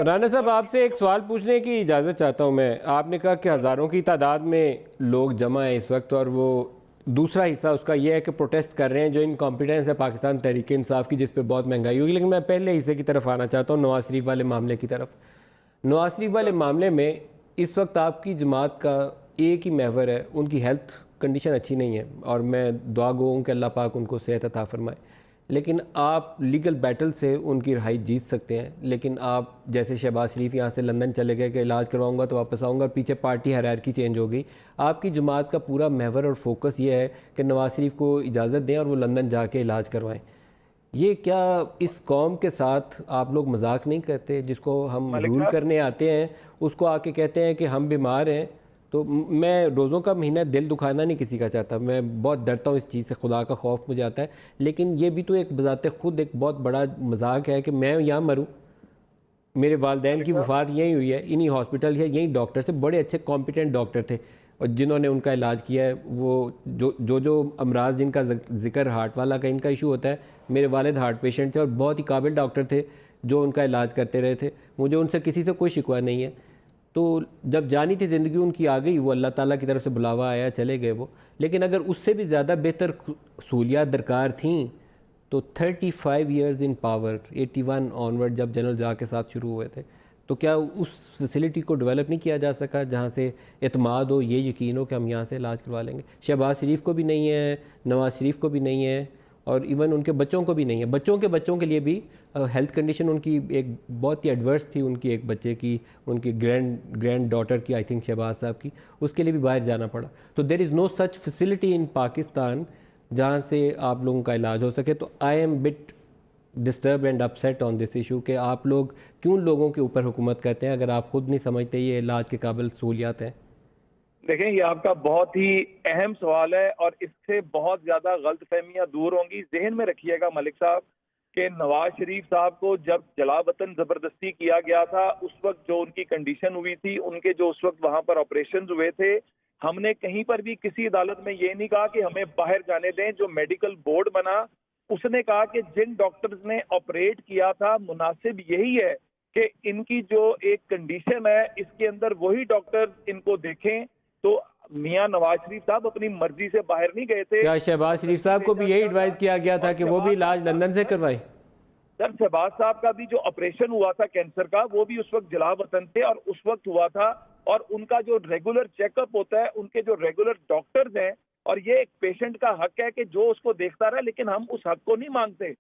رانا صاحب آپ سے ایک سوال پوچھنے کی اجازت چاہتا ہوں میں. آپ نے کہا کہ ہزاروں کی تعداد میں لوگ جمع ہیں اس وقت، اور وہ دوسرا حصہ اس کا یہ ہے کہ پروٹیسٹ کر رہے ہیں جو انکمپیٹنس ہے پاکستان تحریک انصاف کی، جس پہ بہت مہنگائی ہوگی. لیکن میں پہلے حصے کی طرف آنا چاہتا ہوں، نواز شریف والے معاملے کی طرف. نواز شریف والے معاملے میں اس وقت آپ کی جماعت کا ایک ہی محور ہے، ان کی ہیلتھ کنڈیشن اچھی نہیں ہے، اور میں دعا گو ہوں کہ اللہ پاک ان کو صحت عطا فرمائے. لیکن آپ لیگل بیٹل سے ان کی رہائی جیت سکتے ہیں، لیکن آپ جیسے شہباز شریف یہاں سے لندن چلے گئے کہ علاج کرواؤں گا تو واپس آؤں گا، اور پیچھے پارٹی ہیرارکی چینج ہو گئی. آپ کی جماعت کا پورا محور اور فوکس یہ ہے کہ نواز شریف کو اجازت دیں اور وہ لندن جا کے علاج کروائیں. یہ کیا اس قوم کے ساتھ آپ لوگ مذاق نہیں کرتے؟ جس کو ہم ملک رول صاحب، کرنے آتے ہیں اس کو آ کے کہتے ہیں کہ ہم بیمار ہیں. تو میں روزوں کا مہینہ دل دکھانا نہیں کسی کا چاہتا، میں بہت ڈرتا ہوں اس چیز سے، خدا کا خوف مجھے آتا ہے. لیکن یہ بھی تو ایک بذات خود ایک بہت بڑا مذاق ہے کہ میں یہاں مروں. میرے والدین ملک کی صاحب، وفات یہیں ہوئی ہے، انہی ہاسپٹل ہے، یہیں ڈاکٹر سے بڑے اچھے کمپیٹنٹ ڈاکٹر تھے، اور جنہوں نے ان کا علاج کیا ہے. وہ جو امراض جن کا ذکر ہارٹ والا کا ان کا ایشو ہوتا ہے، میرے والد ہارٹ پیشنٹ تھے اور بہت ہی قابل ڈاکٹر تھے جو ان کا علاج کرتے رہے تھے. مجھے ان سے کسی سے کوئی شکوہ نہیں ہے. تو جب جانی تھی زندگی ان کی آ گئی، وہ اللہ تعالیٰ کی طرف سے بلاوا آیا، چلے گئے وہ. لیکن اگر اس سے بھی زیادہ بہتر سہولیات درکار تھیں تو 35 ایئرز ان پاور، 81 آنورڈ جب جنرل جا کے ساتھ شروع ہوئے تھے، تو کیا اس فیسلٹی کو ڈیولپ نہیں کیا جا سکا جہاں سے اعتماد ہو، یہ یقین ہو کہ ہم یہاں سے علاج کروا لیں گے؟ شہباز شریف کو بھی نہیں ہے، نواز شریف کو بھی نہیں ہے، اور ایون ان کے بچوں کو بھی نہیں ہے. بچوں کے بچوں کے لیے بھی ہیلتھ کنڈیشن ان کی ایک بہت ہی ایڈورس تھی، ان کی ایک بچے کی، ان کی گرینڈ ڈاٹر کی، آئی تھنک شہباز صاحب کی، اس کے لیے بھی باہر جانا پڑا. تو دیر از نو سچ فیسلٹی ان پاکستان جہاں سے آپ لوگوں کا علاج ہو سکے. تو I am but disturb and upset on this issue کہ آپ لوگ کیوں لوگوں کے اوپر حکومت کرتے ہیں اگر آپ خود نہیں سمجھتے یہ علاج کے قابل سہولیات ہیں. دیکھیں یہ آپ کا بہت ہی اہم سوال ہے اور اس سے بہت زیادہ غلط فہمیاں دور ہوں گی. ذہن میں رکھیے گا ملک صاحب کہ نواز شریف صاحب کو جب جلا وطن زبردستی کیا گیا تھا، اس وقت جو ان کی کنڈیشن ہوئی تھی، ان کے جو اس وقت وہاں پر آپریشنز ہوئے تھے، ہم نے کہیں پر بھی کسی عدالت میں یہ نہیں کہا کہ ہمیں باہر جانے دیں. جو میڈیکل بورڈ بنا اس نے کہا کہ جن ڈاکٹرز نے آپریٹ کیا تھا مناسب یہی ہے کہ ان کی جو ایک کنڈیشن ہے اس کے اندر وہی ڈاکٹر ان کو دیکھیں. تو میاں نواز شریف صاحب اپنی مرضی سے باہر نہیں گئے تھے. کیا شہباز شریف واٹنگٹن صاحب کو بھیجا بھی یہی گیا تھا ایڈوائز کیا گیا اور تھا کہ وہ بھی شہباز علاج صاحب کا لندن سے کروائے؟ سر شہباز صاحب کا بھی جو آپریشن ہوا تھا کینسر کا، وہ بھی اس وقت جلا وطن تھے اور اس وقت ہوا تھا. اور ان کا جو ریگولر چیک اپ ہوتا ہے، ان کے جو ریگولر ڈاکٹرز ہیں، اور یہ ایک پیشنٹ کا حق ہے کہ جو اس کو دیکھتا رہے، لیکن ہم اس حق کو نہیں مانگتے.